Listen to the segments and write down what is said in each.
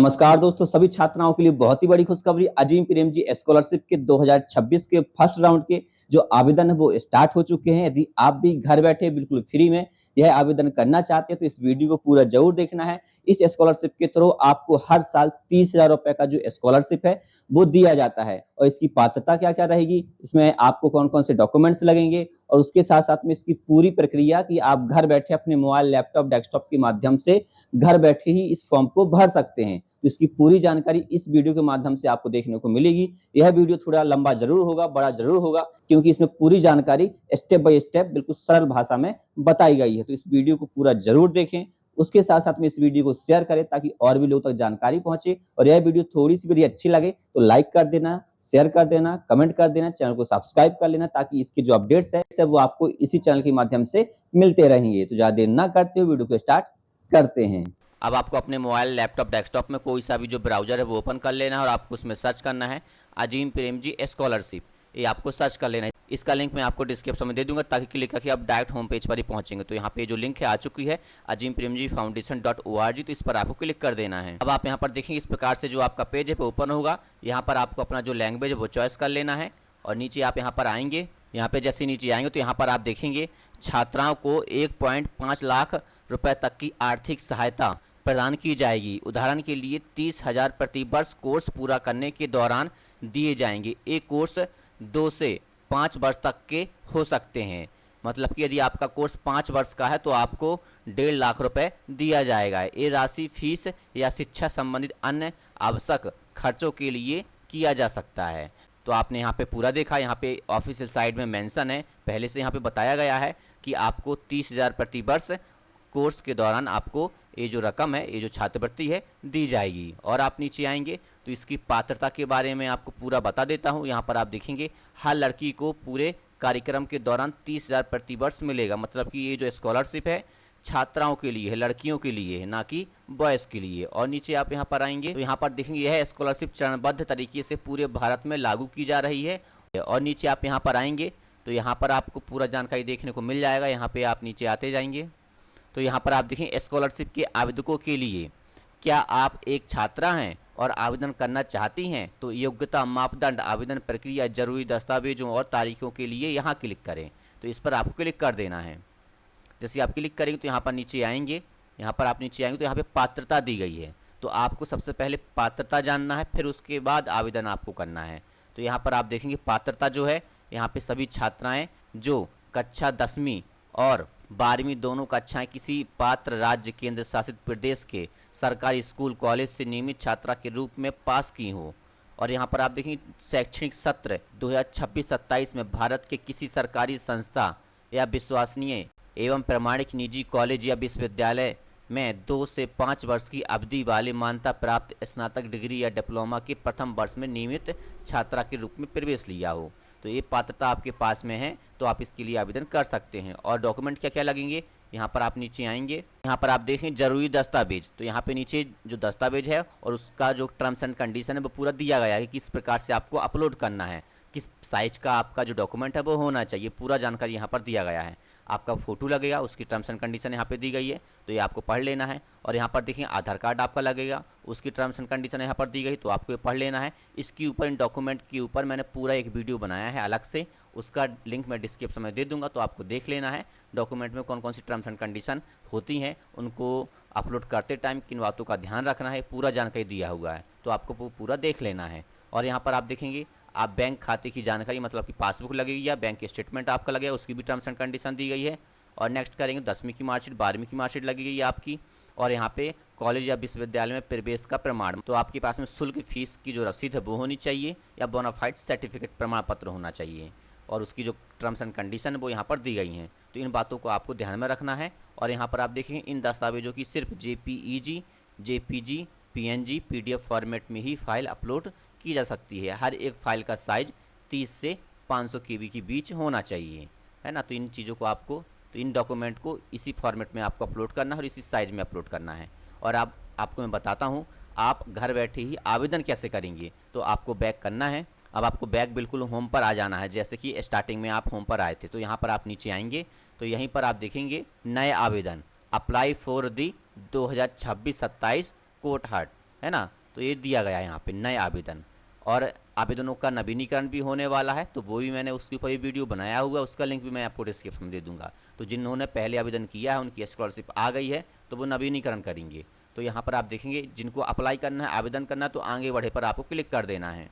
नमस्कार दोस्तों, सभी छात्राओं के लिए बहुत ही बड़ी खुशखबरी। अजीम प्रेमजी स्कॉलरशिप के 2026 के फर्स्ट राउंड के जो आवेदन है वो स्टार्ट हो चुके हैं। यदि आप भी घर बैठे बिल्कुल फ्री में यह आवेदन करना चाहते हैं तो इस वीडियो को पूरा जरूर देखना है। इस स्कॉलरशिप के थ्रू आपको हर साल 30,000 रुपए का जो स्कॉलरशिप है वो दिया जाता है। और इसकी पात्रता क्या-क्या रहेगी, इसमें आपको कौन-कौन से डॉक्यूमेंट्स लगेंगे और उसके साथ-साथ में इसकी पूरी प्रक्रिया कि आप घर बैठे अपने मोबाइल, लैपटॉप, डेस्कटॉप के माध्यम से घर बैठे ही इस फॉर्म को भर सकते हैं। तो इसकी पूरी जानकारी इस वीडियो के माध्यम से आपको देखने को मिलेगी। यह वीडियो थोड़ा लंबा ज़रूर होगा, बड़ा ज़रूर होगा, क्योंकि इसमें पूरी जानकारी स्टेप बाय स्टेप बिल्कुल सरल भाषा में बताई गई है। तो इस वीडियो को पूरा ज़रूर देखें। उसके साथ-साथ में इस वीडियो को शेयर करें ताकि और भी लोगों तक जानकारी पहुँचे। और यह वीडियो थोड़ी-सी भी यदि अच्छी लगे तो लाइक कर देना, शेयर कर देना, कमेंट कर देना, चैनल को सब्सक्राइब कर लेना ताकि इसके जो अपडेट्स हैं सब वो आपको इसी चैनल के माध्यम से मिलते रहेंगे। तो ज़्यादा देर ना करते हुए वीडियो को स्टार्ट करते हैं। अब आपको अपने मोबाइल, लैपटॉप, डेस्कटॉप में कोई सा भी जो ब्राउज़र है वो ओपन कर लेना है और आपको उसमें सर्च करना है अजीम प्रेमजी स्कॉलरशिप। ये आपको सर्च कर लेना है। इसका लिंक मैं आपको डिस्क्रिप्शन में दे दूंगा ताकि क्लिक करके आप डायरेक्ट होम पेज पर ही पहुंचेंगे। तो यहाँ पे जो लिंक है आ चुकी है अजीम प्रेमजी foundation.org, तो इस पर आपको क्लिक कर देना है। अब आप यहाँ पर देखेंगे इस प्रकार से जो आपका पेज है वो ओपन होगा। यहाँ पर आपको अपना जो लैंग्वेज है वो चॉइस कर लेना है और नीचे आप यहाँ पर आएंगे। यहाँ पे जैसे नीचे आएंगे तो यहाँ पर आप देखेंगे छात्राओं को 1.5 लाख रुपए तक की आर्थिक सहायता प्रदान की जाएगी। उदाहरण के लिए 30,000 प्रति वर्ष कोर्स पूरा करने के दौरान दिए जाएंगे। एक कोर्स 2 से 5 वर्ष तक के हो सकते हैं। मतलब कि यदि आपका कोर्स 5 वर्ष का है तो आपको 1.5 लाख रुपए दिया जाएगा। ये राशि फीस या शिक्षा संबंधित अन्य आवश्यक खर्चों के लिए किया जा सकता है। तो आपने यहाँ पे पूरा देखा, यहाँ पे ऑफिशियल साइड में मेंशन है, पहले से यहाँ पे बताया गया है कि आपको 30,000 प्रति वर्ष कोर्स के दौरान आपको ये जो रकम है, ये जो छात्रवृत्ति है दी जाएगी। और आप नीचे आएंगे तो इसकी पात्रता के बारे में आपको पूरा बता देता हूँ। यहाँ पर आप देखेंगे हर लड़की को पूरे कार्यक्रम के दौरान 30,000 प्रति वर्ष मिलेगा। मतलब कि ये जो स्कॉलरशिप है छात्राओं के लिए है, लड़कियों के लिए है, ना कि बॉयज़ के लिए। और नीचे आप यहाँ पर आएंगे तो यहाँ पर देखेंगे यह स्कॉलरशिप चरणबद्ध तरीके से पूरे भारत में लागू की जा रही है। और नीचे आप यहाँ पर आएंगे तो यहाँ पर आपको पूरा जानकारी देखने को मिल जाएगा। यहाँ पर आप नीचे आते जाएंगे तो यहाँ पर आप देखें स्कॉलरशिप के आवेदकों के लिए, क्या आप एक छात्रा हैं और आवेदन करना चाहती हैं तो योग्यता मापदंड, आवेदन प्रक्रिया, जरूरी दस्तावेजों और तारीखों के लिए यहाँ क्लिक करें। तो इस पर आपको क्लिक कर देना है। जैसे आप क्लिक करेंगे तो यहाँ पर नीचे आएंगे, यहाँ पर आप नीचे आएंगे तो यहाँ पे पात्रता दी गई है। तो आपको सबसे पहले पात्रता जानना है, फिर उसके बाद आवेदन आपको करना है। तो यहाँ पर आप देखेंगे पात्रता जो है, यहाँ पे सभी छात्राएँ जो कक्षा 10वीं और 12वीं दोनों कक्षाएं किसी पात्र राज्य, केंद्र शासित प्रदेश के सरकारी स्कूल, कॉलेज से नियमित छात्रा के रूप में पास की हो। और यहाँ पर आप देखेंगे शैक्षणिक सत्र 2026-27 में भारत के किसी सरकारी संस्था या विश्वसनीय एवं प्रमाणिक निजी कॉलेज या विश्वविद्यालय में 2 से 5 वर्ष की अवधि वाले मान्यता प्राप्त स्नातक डिग्री या डिप्लोमा के प्रथम वर्ष में नियमित छात्रा के रूप में प्रवेश लिया हो। तो ये पात्रता आपके पास में है तो आप इसके लिए आवेदन कर सकते हैं। और डॉक्यूमेंट क्या क्या लगेंगे, यहाँ पर आप नीचे आएंगे, यहाँ पर आप देखें जरूरी दस्तावेज। तो यहाँ पे नीचे जो दस्तावेज है और उसका जो टर्म्स एंड कंडीशन है वो पूरा दिया गया है कि किस प्रकार से आपको अपलोड करना है, किस साइज का आपका जो डॉक्यूमेंट है वो होना चाहिए, पूरा जानकारी यहाँ पर दिया गया है। आपका फ़ोटो लगेगा, उसकी टर्म्स एंड कंडीशन यहाँ पे दी गई है तो ये आपको पढ़ लेना है। और यहाँ पर देखिए आधार कार्ड आपका लगेगा, उसकी टर्म्स एंड कंडीशन यहाँ पर दी गई तो आपको ये पढ़ लेना है। इसके ऊपर, इन डॉक्यूमेंट के ऊपर मैंने पूरा एक वीडियो बनाया है अलग से, उसका लिंक मैं डिस्क्रिप्शन में दे दूंगा तो आपको देख लेना है। डॉक्यूमेंट में कौन कौन सी टर्म्स एंड कंडीशन होती हैं, उनको अपलोड करते टाइम किन बातों का ध्यान रखना है, पूरा जानकारी दिया हुआ है तो आपको पूरा देख लेना है। और यहाँ पर आप देखेंगे आप बैंक खाते की जानकारी, मतलब कि पासबुक लगेगी या बैंक स्टेटमेंट आपका लगेगा, उसकी भी टर्म्स एंड कंडीशन दी गई है। और नेक्स्ट करेंगे 10वीं की मार्कशीट, 12वीं की मार्कशीट लगेगी आपकी। और यहाँ पे कॉलेज या विश्वविद्यालय में प्रवेश का प्रमाण, तो आपके पास में शुल्क फीस की जो रसीद है वो होनी चाहिए या बोनाफाइड सर्टिफिकेट प्रमाण पत्र होना चाहिए। और उसकी जो टर्म्स एंड कंडीशन है वो यहाँ पर दी गई हैं तो इन बातों को आपको ध्यान में रखना है। और यहाँ पर आप देखेंगे इन दस्तावेजों की सिर्फ JPEG, JPG, PNG, PDF format में ही फाइल अपलोड की जा सकती है। हर एक फाइल का साइज 30 से 500 KB के बीच होना चाहिए, है ना। तो इन चीज़ों को आपको, तो इन डॉक्यूमेंट को इसी फॉर्मेट में आपको अपलोड करना है और इसी साइज़ में अपलोड करना है। और आपको मैं बताता हूँ आप घर बैठे ही आवेदन कैसे करेंगे। तो आपको बैक करना है। अब आपको बैक बिल्कुल होम पर आ जाना है, जैसे कि स्टार्टिंग में आप होम पर आए थे। तो यहाँ पर आप नीचे आएंगे तो यहीं पर आप देखेंगे नए आवेदन, apply for the 2026-27 court heart. है ना। तो ये दिया गया है यहाँ पे नए आवेदन, और आवेदनों का नवीनीकरण भी होने वाला है, तो वो भी मैंने उसके ऊपर वीडियो बनाया हुआ है, उसका लिंक भी मैं आपको डिस्क्रिप्शन में दे दूंगा। तो जिन्होंने पहले आवेदन किया है उनकी स्कॉलरशिप आ गई है तो वो नवीनीकरण करेंगे। तो यहाँ पर आप देखेंगे जिनको अप्लाई करना है, आवेदन करना है, तो आगे बढ़े पर आपको क्लिक कर देना है।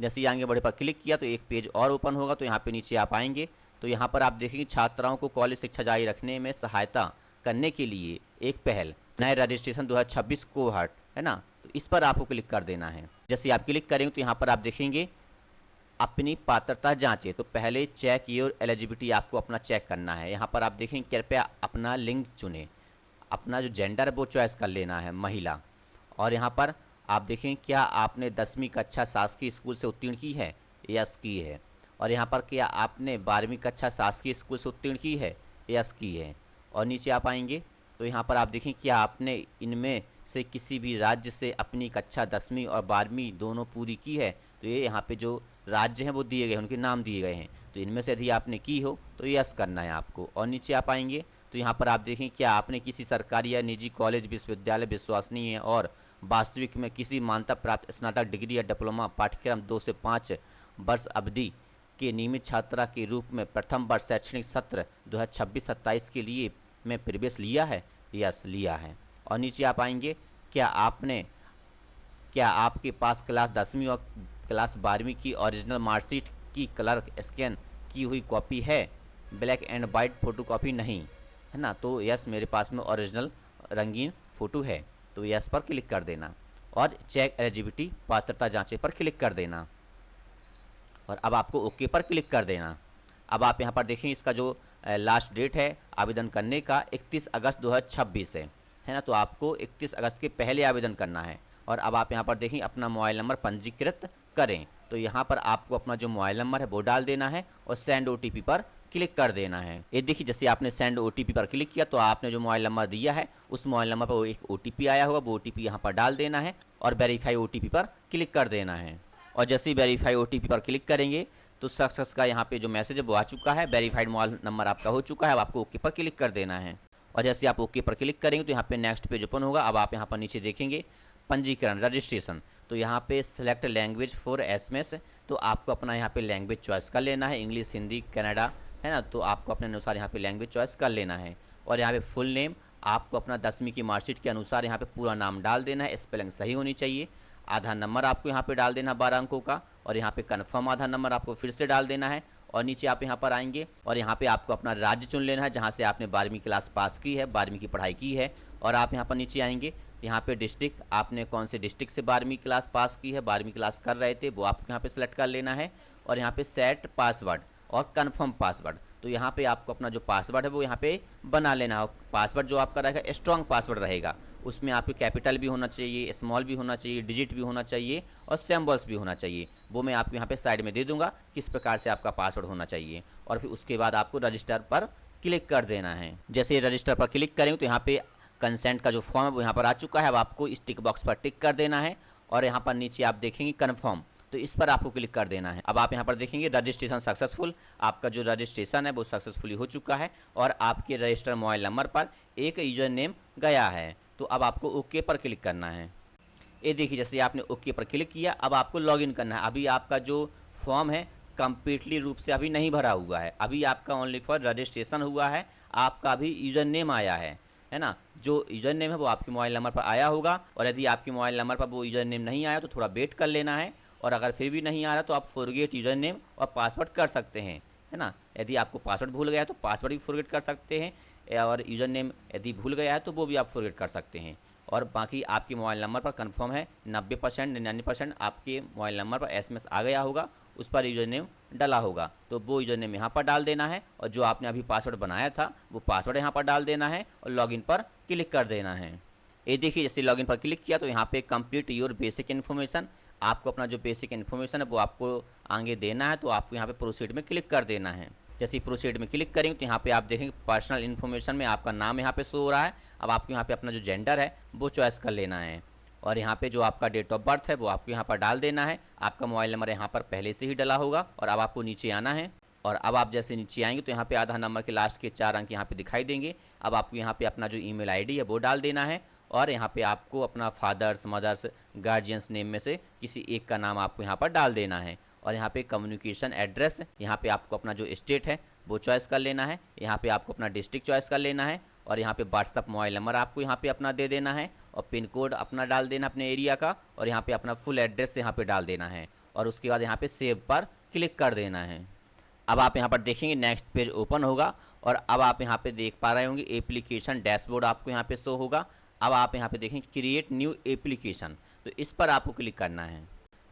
जैसे ही आगे बढ़े पर क्लिक किया तो एक पेज और ओपन होगा, तो यहाँ पे नीचे आप आएंगे तो यहाँ पर आप देखेंगे छात्राओं को कॉलेज शिक्षा जारी रखने में सहायता करने के लिए एक पहल, नए रजिस्ट्रेशन 2026 कोहॉर्ट, है ना। तो इस पर आपको क्लिक कर देना है। जैसे आप क्लिक करेंगे तो यहाँ पर आप देखेंगे अपनी पात्रता जांचें, तो पहले चेक योर एलिजिबिलिटी, आपको अपना चेक करना है। यहाँ पर आप देखेंगे कृपया अपना लिंग चुनें, अपना जो जेंडर है वो चॉइस कर लेना है, महिला। और यहाँ पर आप देखें क्या आपने 10वीं कक्षा शासकीय स्कूल से उत्तीर्ण की है, यस की है। और यहाँ पर क्या आपने 12वीं कक्षा शासकीय स्कूल से उत्तीर्ण की है, यस की है। और नीचे आप आएंगे तो यहाँ पर आप देखें क्या आपने इनमें से किसी भी राज्य से अपनी कक्षा 10वीं और 12वीं दोनों पूरी की है। तो ये यहाँ पे जो राज्य हैं वो दिए गए हैं, उनके नाम दिए गए हैं, तो इनमें से यदि आपने की हो तो यस करना है आपको। और नीचे आप आएंगे तो यहाँ पर आप देखें क्या आपने किसी सरकारी या निजी कॉलेज विश्वविद्यालय विश्वसनीय है और वास्तविक में किसी मान्यता प्राप्त स्नातक डिग्री या डिप्लोमा पाठ्यक्रम 2 से 5 वर्ष अवधि के नियमित छात्रा के रूप में प्रथम वर्ष शैक्षणिक सत्र 2026-27 के लिए में प्रवेश लिया है, यस लिया है। और नीचे आप आएंगे क्या आपके पास क्लास 10वीं और क्लास 12वीं की ओरिजिनल मार्कशीट की कलर स्कैन की हुई कॉपी है, black and white photo copy नहीं, है ना। तो यस मेरे पास में ओरिजिनल रंगीन फ़ोटो है, तो यस पर क्लिक कर देना। और चेक एलिजिबिलिटी पात्रता जांचे पर क्लिक कर देना, और अब आपको ओके पर क्लिक कर देना। अब आप यहाँ पर देखें इसका जो लास्ट डेट है आवेदन करने का 31 अगस्त 2026 है ना। तो आपको 31 अगस्त के पहले आवेदन करना है। और अब आप यहाँ पर देखें अपना मोबाइल नंबर पंजीकृत करें, तो यहाँ पर आपको अपना जो मोबाइल नंबर है वो डाल देना है और सेंड OTP पर क्लिक कर देना है। ये देखिए जैसे आपने सेंड OTP पर क्लिक किया तो आपने जो मोबाइल नंबर दिया है उस मोबाइल नंबर पर वो एक OTP आया होगा, वो OTP यहाँ पर डाल देना है और वेरीफाई OTP पर क्लिक कर देना है। और जैसे ही वेरीफाई OTP पर क्लिक करेंगे तो सक्सेस का यहाँ पे जो मैसेज है वो आ चुका है, वेरीफाइड मोबाइल नंबर आपका हो चुका है। अब आपको ओके पर क्लिक कर देना है। और जैसे आप ओके पर क्लिक करेंगे तो यहाँ पे नेक्स्ट पेज ओपन होगा। अब आप यहाँ पर नीचे देखेंगे पंजीकरण रजिस्ट्रेशन, तो यहाँ पे सिलेक्ट लैंग्वेज फॉर SMS, तो आपको अपना यहाँ पे लैंग्वेज चॉइस कर लेना है, इंग्लिश, हिंदी, कन्नड़ा, है ना। तो आपको अपने अनुसार यहाँ पे लैंग्वेज चॉइस कर लेना है। और यहाँ पे फुल नेम आपको अपना 10वीं की मार्कशीट के अनुसार यहाँ पे पूरा नाम डाल देना है, स्पेलिंग सही होनी चाहिए। आधार नंबर आपको यहाँ पे डाल देना 12 अंकों का, और यहाँ पे कन्फर्म आधार नंबर आपको फिर से डाल देना है। और नीचे आप यहाँ पर आएंगे और यहाँ पे आपको अपना राज्य चुन लेना है जहाँ से आपने 12वीं क्लास पास की है, 12वीं की पढ़ाई की है। और आप यहाँ पर नीचे आएंगे, यहाँ पे डिस्ट्रिक्ट, आपने कौन से डिस्ट्रिक्ट से 12वीं क्लास पास की है, 12वीं क्लास कर रहे थे, वो आपको यहाँ पे सेलेक्ट कर लेना है। और यहाँ पे सेट पासवर्ड और कन्फर्म पासवर्ड, तो यहाँ पे आपको अपना जो पासवर्ड है वो यहाँ पे बना लेना है। पासवर्ड जो आपका रहेगा स्ट्रॉन्ग पासवर्ड रहेगा, उसमें आपके कैपिटल भी होना चाहिए, स्मॉल भी होना चाहिए, डिजिट भी होना चाहिए और सिंबल्स भी होना चाहिए। वो मैं आपको यहाँ पे साइड में दे दूंगा किस प्रकार से आपका पासवर्ड होना चाहिए। और फिर उसके बाद आपको रजिस्टर पर क्लिक कर देना है। जैसे रजिस्टर पर क्लिक करेंगे तो यहाँ पे कंसेंट का जो फॉर्म है वो यहाँ पर आ चुका है। अब आपको इस टिक बॉक्स पर टिक कर देना है और यहाँ पर नीचे आप देखेंगे कन्फर्म, तो इस पर आपको क्लिक कर देना है। अब आप यहाँ पर देखेंगे रजिस्ट्रेशन सक्सेसफुल, आपका जो रजिस्ट्रेशन है वो सक्सेसफुली हो चुका है और आपके रजिस्टर्ड मोबाइल नंबर पर एक यूजर नेम गया है। तो अब आपको ओके पर क्लिक करना है। ये देखिए जैसे आपने ओके पर क्लिक किया, अब आपको लॉगिन करना है। अभी आपका जो फॉर्म है कंप्लीटली रूप से अभी नहीं भरा हुआ है, अभी आपका ओनली फॉर रजिस्ट्रेशन हुआ है, आपका अभी यूजर नेम आया है ना। जो यूजर नेम है वो आपके मोबाइल नंबर पर आया होगा, और यदि आपके मोबाइल नंबर पर वो यूजर नेम नहीं आया तो थोड़ा वेट कर लेना है। और अगर फिर भी नहीं आ रहा तो आप फॉरगेट यूजर नेम और पासवर्ड कर सकते हैं, है ना। यदि आपको पासवर्ड भूल गया है तो पासवर्ड भी फॉरगेट कर सकते हैं, और यूजर नेम यदि भूल गया है तो वो भी आप फॉरगेट कर सकते हैं। और बाकी आपके मोबाइल नंबर पर कंफर्म है 90% 99% आपके मोबाइल नंबर पर SMS आ गया होगा, उस पर यूजर नेम डला होगा, तो वो यूजर नेम यहाँ पर डाल देना है। और जो आपने अभी पासवर्ड बनाया था वो पासवर्ड यहाँ पर डाल देना है और लॉगिन पर क्लिक कर देना है। ये देखिए जैसे लॉगिन पर क्लिक किया तो यहाँ पे कंप्लीट योर बेसिक इन्फॉर्मेशन, आपको अपना जो बेसिक इन्फॉर्मेशन है वो आपको आगे देना है, तो आपको यहाँ पे प्रोसीड में क्लिक कर देना है। जैसे ही प्रोसीड में क्लिक करेंगे तो यहाँ पे आप देखेंगे पर्सनल इन्फॉर्मेशन में आपका नाम यहाँ पे शो हो रहा है। अब आपको यहाँ पे अपना जो जेंडर है वो चॉइस कर लेना है, और यहाँ पे जो आपका डेट ऑफ बर्थ है वो आपको यहाँ पर डाल देना है। आपका मोबाइल नंबर यहाँ पर पहले से ही डला होगा, और अब आपको नीचे आना है। और अब आप जैसे नीचे आएंगे तो यहाँ पे आधार नंबर के लास्ट के 4 अंक यहाँ पे दिखाई देंगे। अब आपको यहाँ पे अपना जो email ID है वो डाल देना है, और यहाँ पे आपको अपना फादर्स, मदर्स, गार्जियंस नेम में से किसी एक का नाम आपको यहाँ पर डाल देना है। और यहाँ पे कम्युनिकेशन एड्रेस, यहाँ पे आपको अपना जो स्टेट है वो चॉइस कर लेना है। यहाँ पे आपको अपना डिस्ट्रिक्ट चॉइस कर लेना है। और यहाँ पे व्हाट्सअप मोबाइल नंबर आपको यहाँ पे अपना दे देना है। और पिन कोड अपना डाल देना अपने एरिया का। और यहाँ पे अपना फुल एड्रेस यहाँ पे डाल देना है। और उसके बाद यहाँ पे सेव पर क्लिक कर देना है। अब आप यहाँ पर देखेंगे नेक्स्ट पेज ओपन होगा। और अब आप यहाँ पे देख पा रहे होंगे एप्लीकेशन डैशबोर्ड आपको यहाँ पे शो होगा। अब आप यहाँ पे देखेंगे क्रिएट न्यू एप्लीकेशन, तो इस पर आपको क्लिक करना है।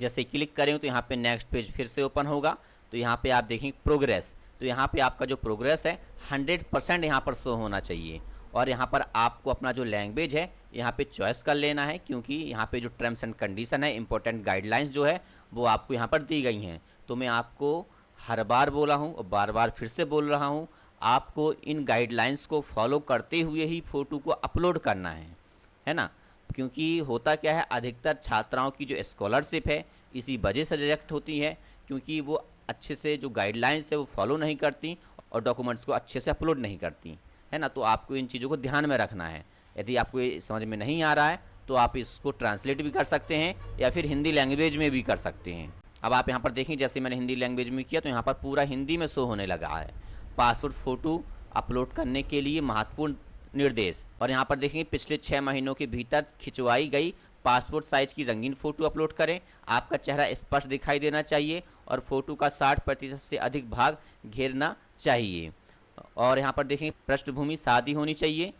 जैसे क्लिक करेंगे तो यहाँ पे नेक्स्ट पेज फिर से ओपन होगा। तो यहाँ पे आप देखेंगे प्रोग्रेस, तो यहाँ पे आपका जो प्रोग्रेस है 100% यहाँ पर शो होना चाहिए। और यहाँ पर आपको अपना जो लैंग्वेज है यहाँ पे चॉइस कर लेना है, क्योंकि यहाँ पे जो टर्म्स एंड कंडीशन है, इंपॉर्टेंट गाइडलाइंस जो है वो आपको यहाँ पर दी गई हैं। तो मैं आपको हर बार बोला हूँ और बार बार फिर से बोल रहा हूँ, आपको इन गाइडलाइंस को फॉलो करते हुए ही फ़ोटो को अपलोड करना है ना। क्योंकि होता क्या है, अधिकतर छात्राओं की जो स्कॉलरशिप है इसी वजह से रिजेक्ट होती है, क्योंकि वो अच्छे से जो गाइडलाइंस है वो फॉलो नहीं करती और डॉक्यूमेंट्स को अच्छे से अपलोड नहीं करती, है ना। तो आपको इन चीज़ों को ध्यान में रखना है। यदि आपको ये समझ में नहीं आ रहा है तो आप इसको ट्रांसलेट भी कर सकते हैं या फिर हिंदी लैंग्वेज में भी कर सकते हैं। अब आप यहाँ पर देखें, जैसे मैंने हिंदी लैंग्वेज में किया तो यहाँ पर पूरा हिंदी में शो होने लगा है। पासपोर्ट फ़ोटो अपलोड करने के लिए महत्वपूर्ण निर्देश। और यहाँ पर देखेंगे पिछले 6 महीनों के भीतर खिंचवाई गई पासपोर्ट साइज की रंगीन फ़ोटो अपलोड करें। आपका चेहरा स्पष्ट दिखाई देना चाहिए और फ़ोटो का 60% से अधिक भाग घेरना चाहिए। और यहाँ पर देखेंगे पृष्ठभूमि सादी होनी चाहिए,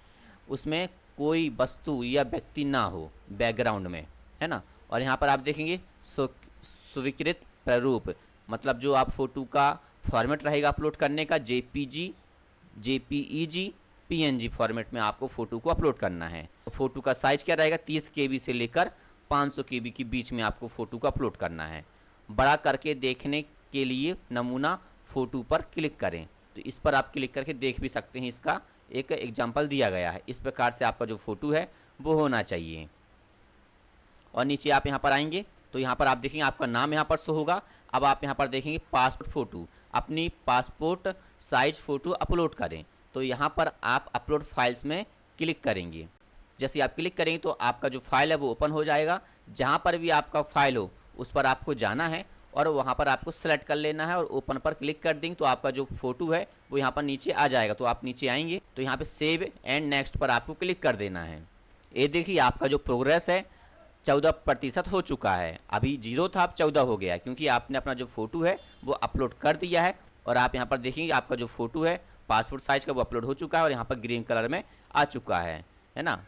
उसमें कोई वस्तु या व्यक्ति ना हो बैकग्राउंड में, है ना। और यहाँ पर आप देखेंगे स्वीकृत प्रारूप, मतलब जो आप फ़ोटो का फॉर्मेट रहेगा अपलोड करने का, जेपीजी, जेपीईजी, पीएनजी फॉर्मेट में आपको फ़ोटो को अपलोड करना है। फ़ोटो का साइज़ क्या रहेगा, 30 KB से लेकर 500 KB के बीच में आपको फ़ोटो को अपलोड करना है। बड़ा करके देखने के लिए नमूना फ़ोटो पर क्लिक करें, तो इस पर आप क्लिक करके देख भी सकते हैं। इसका एक एग्जाम्पल दिया गया है, इस प्रकार से आपका जो फ़ोटो है वो होना चाहिए। और नीचे आप यहाँ पर आएंगे तो यहाँ पर आप देखेंगे आपका नाम यहाँ पर शो होगा। अब आप यहाँ पर देखेंगे पासपोर्ट फ़ोटो, अपनी पासपोर्ट साइज फ़ोटो अपलोड करें, तो यहाँ पर आप अपलोड फाइल्स में क्लिक करेंगे। जैसे आप क्लिक करेंगे तो आपका जो फाइल है वो ओपन हो जाएगा। जहाँ पर भी आपका फाइल हो उस पर आपको जाना है और वहाँ पर आपको सेलेक्ट कर लेना है और ओपन पर क्लिक कर देंगे तो आपका जो फ़ोटो है वो यहाँ पर नीचे आ जाएगा। तो आप नीचे आएंगे तो यहाँ पे सेव एंड नेक्स्ट पर आपको क्लिक कर देना है। ये देखिए आपका जो प्रोग्रेस है 14% हो चुका है। अभी 0 था, अब 14 हो गया, क्योंकि आपने अपना जो फ़ोटो है वो अपलोड कर दिया है। और आप यहाँ पर देखेंगे आपका जो फ़ोटो है पासपोर्ट साइज़ का वो अपलोड हो चुका है और यहाँ पर ग्रीन कलर में आ चुका है ना।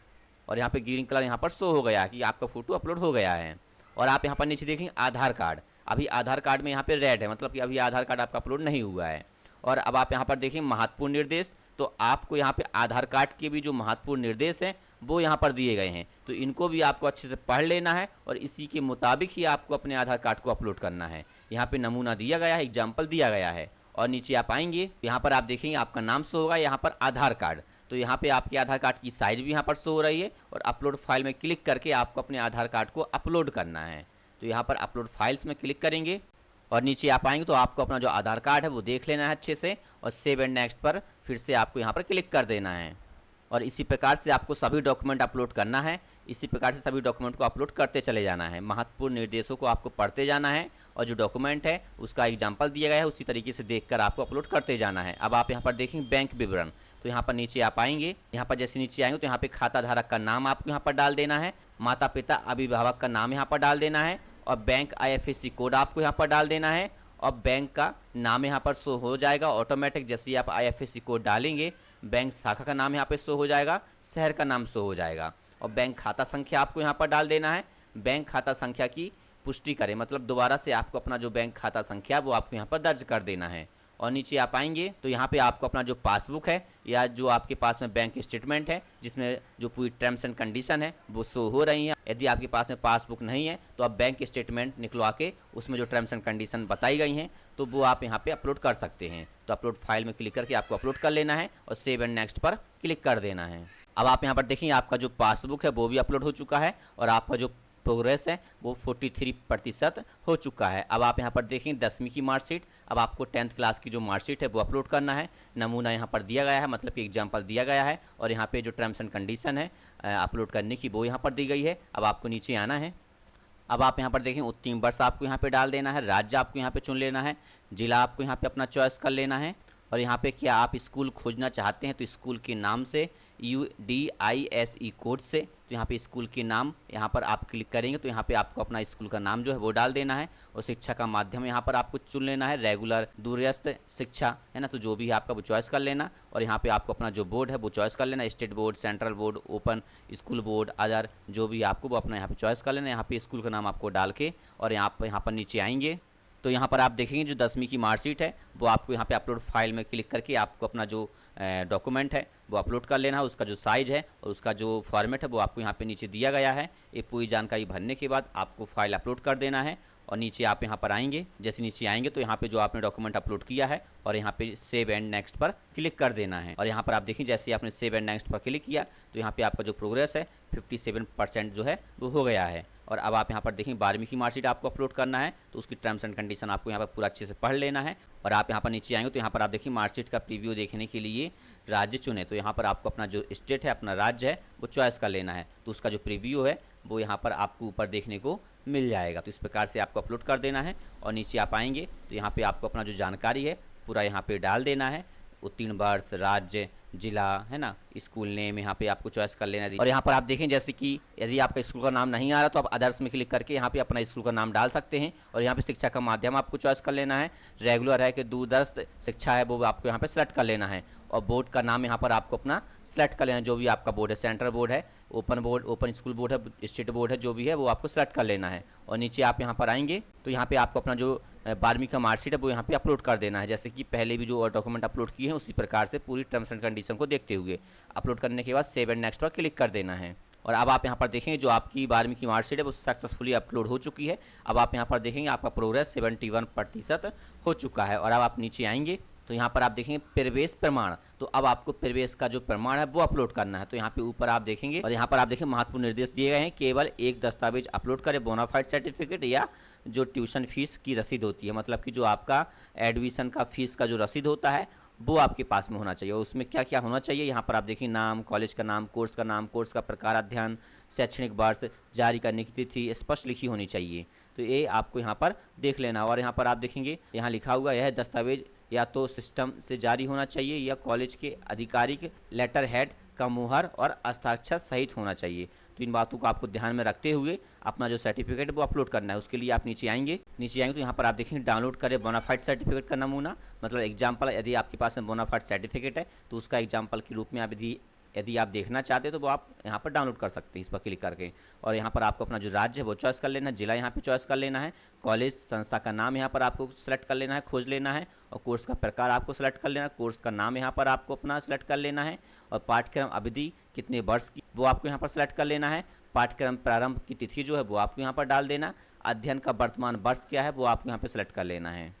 और यहाँ पे ग्रीन कलर यहाँ पर शो हो गया कि आपका फ़ोटो अपलोड हो गया है। और आप यहाँ पर नीचे देखेंगे आधार कार्ड, अभी आधार कार्ड में यहाँ पे रेड है, मतलब कि अभी आधार कार्ड आपका अपलोड नहीं हुआ है। और अब आप यहाँ पर देखेंगे महत्वपूर्ण निर्देश, तो आपको यहाँ पे आधार कार्ड के भी जो महत्वपूर्ण निर्देश हैं वो यहाँ पर दिए गए हैं, तो इनको भी आपको अच्छे से पढ़ लेना है और इसी के मुताबिक ही आपको अपने आधार कार्ड को अपलोड करना है। यहाँ पे नमूना दिया गया है, एग्जाम्पल दिया गया है। और नीचे आप आएंगे, यहाँ पर आप देखेंगे आपका नाम शो होगा, यहाँ पर आधार कार्ड, तो यहाँ पे आपके आधार कार्ड की साइज़ भी यहाँ पर शो हो रही है। और अपलोड फाइल में क्लिक करके आपको अपने आधार कार्ड को अपलोड करना है, तो यहाँ पर अपलोड फाइल्स में क्लिक करेंगे और नीचे आप आएंगे तो आपको अपना जो आधार कार्ड है वो देख लेना है अच्छे से और सेव एंड नेक्स्ट पर फिर से आपको यहाँ पर क्लिक कर देना है। और इसी प्रकार से आपको सभी डॉक्यूमेंट अपलोड करना है, इसी प्रकार से सभी डॉक्यूमेंट को अपलोड करते चले जाना है। महत्वपूर्ण निर्देशों को आपको पढ़ते जाना है और जो डॉक्यूमेंट है उसका एग्जाम्पल दिया गया है उसी तरीके से देखकर आपको अपलोड करते जाना है। अब आप यहाँ पर देखेंगे बैंक विवरण, तो यहाँ पर नीचे आप आएंगे, यहाँ पर जैसे नीचे आएंगे तो यहाँ पे खाता धारक का नाम आपको यहाँ पर डाल देना है, माता पिता अभिभावक का नाम यहाँ पर डाल देना है और बैंक IFSC कोड आपको यहाँ पर डाल देना है। और बैंक का नाम यहाँ पर शो हो जाएगा ऑटोमेटिक, जैसे ही आप IFSC कोड डालेंगे बैंक शाखा का नाम यहाँ पे शो हो जाएगा, शहर का नाम शो हो जाएगा। और बैंक खाता संख्या आपको यहाँ पर डाल देना है। बैंक खाता संख्या की पुष्टि करें, मतलब दोबारा से आपको अपना जो बैंक खाता संख्या वो आपको यहाँ पर दर्ज कर देना है। और नीचे आप आएंगे तो यहाँ पे आपको अपना जो पासबुक है या जो आपके पास में बैंक स्टेटमेंट है जिसमें जो पूरी टर्म्स एंड कंडीशन है वो शो हो रही हैं। यदि आपके पास में पासबुक नहीं है तो आप बैंक स्टेटमेंट निकलवा के उसमें जो टर्म्स एंड कंडीशन बताई गई हैं तो वो आप यहाँ पे अपलोड कर सकते हैं। तो अपलोड फाइल में क्लिक करके आपको अपलोड कर लेना है और सेव एंड नेक्स्ट पर क्लिक कर देना है। अब आप यहाँ पर देखिए आपका जो पासबुक है वो भी अपलोड हो चुका है और आपका जो प्रोग्रेस है वो 43% हो चुका है। अब आप यहाँ पर देखें 10वीं की मार्कशीट। अब आपको 10th क्लास की जो मार्कशीट है वो अपलोड करना है। नमूना यहाँ पर दिया गया है, मतलब कि एग्जाम्पल दिया गया है, और यहाँ पे जो टर्म्स एंड कंडीशन है अपलोड करने की वो यहाँ पर दी गई है। अब आपको नीचे आना है। अब आप यहाँ पर देखें उत्तीर्ण वर्ष आपको यहाँ पे डाल देना है, राज्य आपको यहाँ पे चुन लेना है, जिला आपको यहाँ पे अपना चॉइस कर लेना है, और यहाँ पे क्या आप स्कूल खोजना चाहते हैं तो स्कूल के नाम से UDISE कोड से, तो यहाँ पे स्कूल के नाम यहाँ पर आप क्लिक करेंगे तो यहाँ पे आपको अपना स्कूल का नाम जो है वो डाल देना है, और शिक्षा का माध्यम यहाँ पर आपको चुन लेना है, रेगुलर, दूरस्थ शिक्षा है ना, तो जो भी है आपका वो चॉइस कर लेना। और यहाँ पे आपको अपना जो बोर्ड है वो चॉइस कर लेना, state board, central board, open school board, other जो भी आपको वो अपना यहाँ पे चॉइस कर लेना। यहाँ पे स्कूल का नाम आपको डाल के और यहाँ पर नीचे आएंगे तो यहाँ पर आप देखेंगे जो 10वीं की मार्कशीट है वो आपको यहाँ पे अपलोड फाइल में क्लिक करके आपको अपना जो डॉक्यूमेंट है वो अपलोड कर लेना है। उसका जो साइज़ है और उसका जो फॉर्मेट है वो आपको यहाँ पे नीचे दिया गया है। ये पूरी जानकारी भरने के बाद आपको फाइल अपलोड कर देना है, और नीचे आप यहाँ पर आएंगे। जैसे नीचे आएंगे तो यहाँ पे जो आपने डॉक्यूमेंट अपलोड किया है और यहाँ पे सेव एंड नेक्स्ट पर क्लिक कर देना है। और यहाँ पर आप देखें जैसे आपने सेव एंड नेक्स्ट पर क्लिक किया तो यहाँ पे आपका जो प्रोग्रेस है 57% जो है वो हो गया है। और अब आप यहाँ पर देखें 12वीं की मार्कशीट आपको अपलोड करना है तो उसकी टर्म्स एंड कंडीशन आपको यहाँ पर पूरा अच्छे से पढ़ लेना है। और आप यहाँ पर नीचे आएंगे तो यहाँ पर आप देखिए मार्कशीट का प्रीव्यू देखने के लिए राज्य चुने, तो यहाँ पर आपको अपना जो स्टेट है, अपना राज्य है वो चॉइस कर लेना है, तो उसका जो प्रीव्यू है वो यहाँ पर आपको ऊपर देखने को मिल जाएगा। तो इस प्रकार से आपको अपलोड कर देना है, और नीचे आप आएंगे तो यहाँ पे आपको अपना जो जानकारी है पूरा यहाँ पे डाल देना है, उत्तीर्ण वर्ष, राज्य, जिला है ना, स्कूल नेम यहाँ पे आपको चॉइस कर लेना है। और यहाँ पर आप देखें जैसे कि यदि आपका स्कूल का नाम नहीं आ रहा तो आप अदर्स में क्लिक करके यहाँ पे अपना स्कूल का नाम डाल सकते हैं। और यहाँ पे शिक्षा का माध्यम आपको चॉइस कर लेना है, रेगुलर है कि दूरदर्श शिक्षा है वो आपको यहाँ पे सेलेक्ट कर लेना है, और बोर्ड का नाम यहाँ पर आपको अपना सेलेक्ट कर लेना है, जो भी आपका बोर्ड है, सेंट्रल बोर्ड है, ओपन स्कूल बोर्ड है, स्टेट बोर्ड है, जो भी है वो आपको सेलेक्ट कर लेना है। और नीचे आप यहाँ पर आएंगे तो यहाँ पे आपको अपना जो 12वीं का मार्कशीट है वो यहाँ पे अपलोड कर देना है, जैसे कि पहले भी जो डॉक्यूमेंट अपलोड किए हैं उसी प्रकार से पूरी टर्म्स एंड कंडीशन को देखते हुए अपलोड करने के बाद सेव एंड नेक्स्ट पर क्लिक कर देना है। और अब आप यहाँ पर देखेंगे जो आपकी 12वीं की मार्कशीट है वो सक्सेसफुली अपलोड हो चुकी है। अब आप यहाँ पर देखेंगे आपका प्रोग्रेस 71% हो चुका है। और अब आप नीचे आएंगे तो यहाँ पर आप देखेंगे प्रवेश प्रमाण, तो अब आपको प्रवेश का जो प्रमाण है वो अपलोड करना है। तो यहाँ पे ऊपर आप देखेंगे और यहाँ पर आप देखेंगे महत्वपूर्ण निर्देश दिए गए हैं, केवल एक दस्तावेज अपलोड करें, बोनाफाइड सर्टिफिकेट या जो ट्यूशन फीस की रसीद होती है, मतलब कि जो आपका एडमिशन का फीस का जो रसीद होता है वो आपके पास में होना चाहिए। और उसमें क्या क्या होना चाहिए यहाँ पर आप देखिए, नाम, कॉलेज का नाम, कोर्स का प्रकार, अध्ययन, शैक्षणिक वर्ष, जारी करने की तिथि स्पष्ट लिखी होनी चाहिए। तो ये आपको यहाँ पर देख लेना। और यहाँ पर आप देखेंगे यहाँ लिखा हुआ यह दस्तावेज या तो सिस्टम से जारी होना चाहिए या कॉलेज के आधिकारिक लेटर हेड का मुहर और हस्ताक्षर सहित होना चाहिए। तो इन बातों को आपको ध्यान में रखते हुए अपना जो सर्टिफिकेट वो अपलोड करना है। उसके लिए आप नीचे आएंगे तो यहाँ पर आप देखेंगे डाउनलोड करें बोनाफाइड सर्टिफिकेट का नमूना, मतलब एग्जाम्पल, यदि आपके पास में बोनाफाइड सर्टिफिकेट है तो उसका एग्जाम्पल के रूप में आप यदि आप देखना चाहते हैं तो वो आप यहाँ पर डाउनलोड कर सकते हैं इस पर क्लिक करके। और यहाँ पर आपको अपना जो राज्य है वो चॉइस कर लेना है, जिला यहाँ पे चॉइस कर लेना है, कॉलेज संस्था का नाम यहाँ पर आपको सेलेक्ट कर लेना है, खोज लेना है, और कोर्स का प्रकार आपको सेलेक्ट कर लेना है, कोर्स का नाम यहाँ पर आपको अपना सेलेक्ट कर लेना है, और पाठ्यक्रम अवधि कितने वर्ष की वो आपको यहाँ पर सेलेक्ट कर लेना है, पाठ्यक्रम प्रारंभ की तिथि जो है वो आपको यहाँ पर डाल देना, अध्ययन का वर्तमान वर्ष क्या है वो आपको यहाँ पर सेलेक्ट कर लेना है।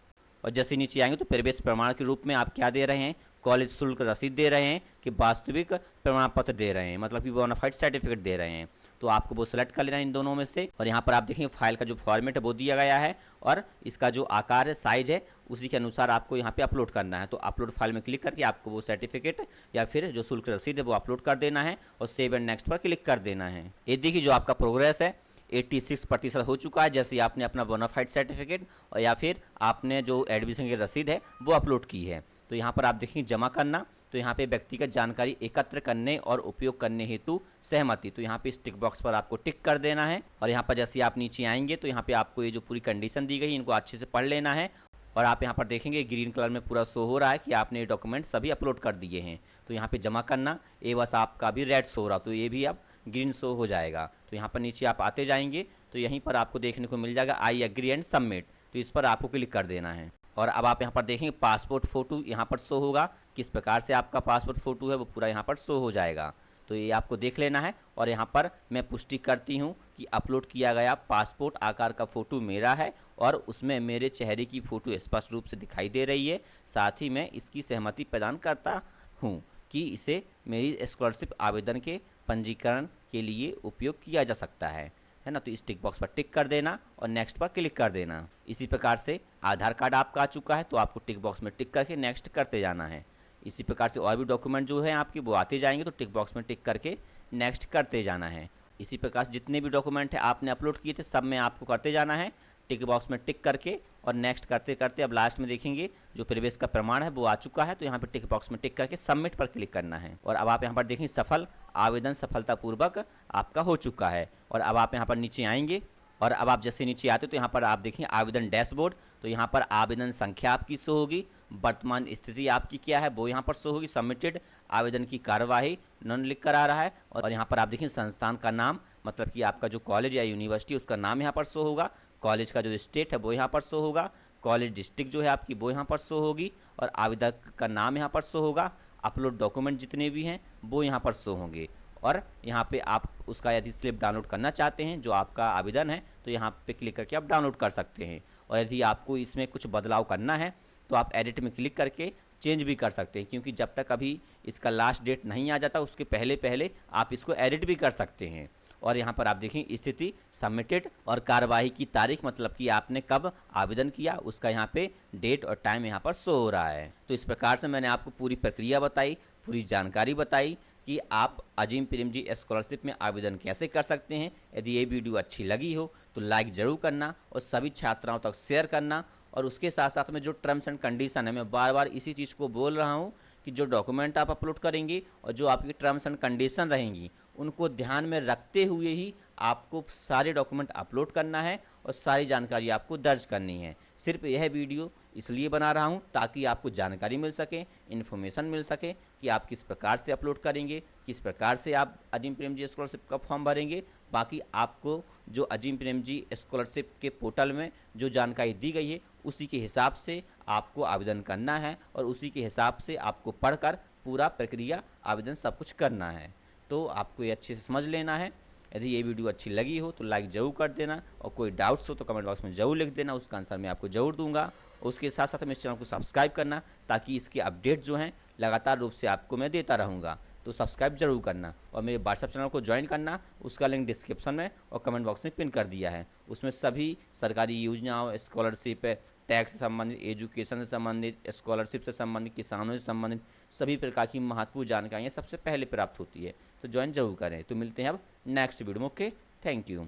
और जैसे नीचे आएंगे तो प्रवेश प्रमाण के रूप में आप क्या दे रहे हैं, कॉलेज शुल्क रसीद दे रहे हैं कि वास्तविक प्रमाण पत्र दे रहे हैं, मतलब कि बोनाफाइड सर्टिफिकेट दे रहे हैं, तो आपको वो सेलेक्ट कर लेना है इन दोनों में से। और यहाँ पर आप देखेंगे फाइल का जो फॉर्मेट है वो दिया गया है और इसका जो आकार है, साइज है, उसी के अनुसार आपको यहाँ पे अपलोड करना है। तो अपलोड फाइल में क्लिक करके आपको वो सर्टिफिकेट या फिर जो शुल्क रसीद है वो अपलोड कर देना है और सेव एंड नेक्स्ट पर क्लिक कर देना है। ये देखिए जो आपका प्रोग्रेस है 86% हो चुका है, जैसे आपने अपना बोनाफाइड सर्टिफिकेट और या फिर आपने जो एडमिशन की रसीद है वो अपलोड की है। तो यहाँ पर आप देखेंगे जमा करना, तो यहाँ पे व्यक्तिगत जानकारी एकत्र करने और उपयोग करने हेतु सहमति, तो यहाँ पे इस टिक बॉक्स पर आपको टिक कर देना है। और यहाँ पर जैसे आप नीचे आएंगे तो यहाँ पे आपको ये जो पूरी कंडीशन दी गई इनको अच्छे से पढ़ लेना है। और आप यहाँ पर देखेंगे ग्रीन कलर में पूरा शो हो रहा है कि आपने ये डॉक्यूमेंट सभी अपलोड कर दिए हैं। तो यहाँ पे जमा करना, ये बस आपका भी रेड शो हो रहा, तो ये भी अब ग्रीन शो हो जाएगा। तो यहाँ पर नीचे आप आते जाएंगे तो यहीं पर आपको देखने को मिल जाएगा आई एग्री एंड सबमिट, तो इस पर आपको क्लिक कर देना है। और अब आप यहाँ पर देखेंगे पासपोर्ट फ़ोटो यहाँ पर शो होगा, किस प्रकार से आपका पासपोर्ट फ़ोटो है वो पूरा यहाँ पर शो हो जाएगा, तो ये आपको देख लेना है। और यहाँ पर मैं पुष्टि करती हूँ कि अपलोड किया गया पासपोर्ट आकार का फ़ोटो मेरा है और उसमें मेरे चेहरे की फ़ोटो स्पष्ट रूप से दिखाई दे रही है। साथ ही मैं इसकी सहमति प्रदान करता हूँ कि इसे मेरी स्कॉलरशिप आवेदन के पंजीकरण के लिए उपयोग किया जा सकता है है ना। तो इस टिक बॉक्स पर टिक कर देना और नेक्स्ट पर क्लिक कर देना। इसी प्रकार से आधार कार्ड आपका आ चुका है तो आपको टिक बॉक्स में टिक करके नेक्स्ट करते जाना है। इसी प्रकार से और भी डॉक्यूमेंट जो है आपके वो आते जाएंगे तो टिक बॉक्स में टिक करके नेक्स्ट करते जाना है। इसी प्रकार से जितने भी डॉक्यूमेंट है आपने अपलोड किए थे सब में आपको करते जाना है, टिक बॉक्स में टिक करके और नेक्स्ट करते करते अब लास्ट में देखेंगे जो प्रवेश का प्रमाण है वो आ चुका है तो यहाँ पे टिक बॉक्स में टिक करके सबमिट पर क्लिक करना है। और अब आप यहाँ पर देखेंगे सफल आवेदन सफलतापूर्वक आपका हो चुका है। और अब आप यहाँ पर नीचे आएंगे और अब आप जैसे नीचे आते तो यहाँ पर आप देखेंगे आवेदन डैशबोर्ड, तो यहाँ पर आवेदन संख्या आपकी शो होगी, वर्तमान स्थिति आपकी क्या है वो यहाँ पर शो होगी, सबमिटेड आवेदन की कार्यवाही नॉन लिख कर आ रहा है। और यहाँ पर आप देखें संस्थान का नाम, मतलब कि आपका जो कॉलेज या यूनिवर्सिटी उसका नाम यहाँ पर शो होगा, कॉलेज का जो स्टेट है वो यहाँ पर शो होगा, कॉलेज डिस्ट्रिक्ट जो है आपकी वो यहाँ पर शो होगी और आवेदक का नाम यहाँ पर शो होगा, अपलोड डॉक्यूमेंट जितने भी हैं वो यहाँ पर शो होंगे। और यहाँ पे आप उसका यदि स्लिप डाउनलोड करना चाहते हैं जो आपका आवेदन है तो यहाँ पे क्लिक करके आप डाउनलोड कर सकते हैं। और यदि आपको इसमें कुछ बदलाव करना है तो आप एडिट में क्लिक करके चेंज भी कर सकते हैं, क्योंकि जब तक अभी इसका लास्ट डेट नहीं आ जाता उसके पहले पहले आप इसको एडिट भी कर सकते हैं। और यहाँ पर आप देखें स्थिति सबमिटेड और कार्यवाही की तारीख, मतलब कि आपने कब आवेदन किया उसका यहाँ पे डेट और टाइम यहाँ पर शो हो रहा है। तो इस प्रकार से मैंने आपको पूरी प्रक्रिया बताई, पूरी जानकारी बताई कि आप अजीम प्रेमजी स्कॉलरशिप में आवेदन कैसे कर सकते हैं। यदि ये वीडियो अच्छी लगी हो तो लाइक ज़रूर करना और सभी छात्राओं तक शेयर करना। और उसके साथ साथ में जो टर्म्स एंड कंडीशन है, मैं बार बार इसी चीज़ को बोल रहा हूँ कि जो डॉक्यूमेंट आप अपलोड करेंगे और जो आपकी टर्म्स एंड कंडीशन रहेंगी उनको ध्यान में रखते हुए ही आपको सारे डॉक्यूमेंट अपलोड करना है और सारी जानकारी आपको दर्ज करनी है। सिर्फ यह वीडियो इसलिए बना रहा हूँ ताकि आपको जानकारी मिल सके, इन्फॉर्मेशन मिल सके कि आप किस प्रकार से अपलोड करेंगे, किस प्रकार से आप अजीम प्रेमजी स्कॉलरशिप का फॉर्म भरेंगे। बाकी आपको जो अजीम प्रेमजी स्कॉलरशिप के पोर्टल में जो जानकारी दी गई है उसी के हिसाब से आपको आवेदन करना है और उसी के हिसाब से आपको पढ़कर पूरा प्रक्रिया आवेदन सब कुछ करना है। तो आपको ये अच्छे से समझ लेना है। यदि ये वीडियो अच्छी लगी हो तो लाइक ज़रूर कर देना और कोई डाउट्स हो तो कमेंट बॉक्स में ज़रूर लिख देना, उसका आंसर मैं आपको ज़रूर दूंगा। उसके साथ साथ में इस चैनल को सब्सक्राइब करना ताकि इसके अपडेट जो हैं लगातार रूप से आपको मैं देता रहूँगा। तो सब्सक्राइब जरूर करना और मेरे व्हाट्सएप चैनल को ज्वाइन करना, उसका लिंक डिस्क्रिप्शन में और कमेंट बॉक्स में पिन कर दिया है। उसमें सभी सरकारी योजनाओं, स्कॉलरशिप, टैक्स से संबंधित, एजुकेशन से संबंधित, स्कॉलरशिप से संबंधित, किसानों से संबंधित सभी प्रकार की महत्वपूर्ण जानकारियाँ सबसे पहले प्राप्त होती है। तो ज्वाइन जरूर करें। तो मिलते हैं अब नेक्स्ट वीडियो में। Okay, thank you.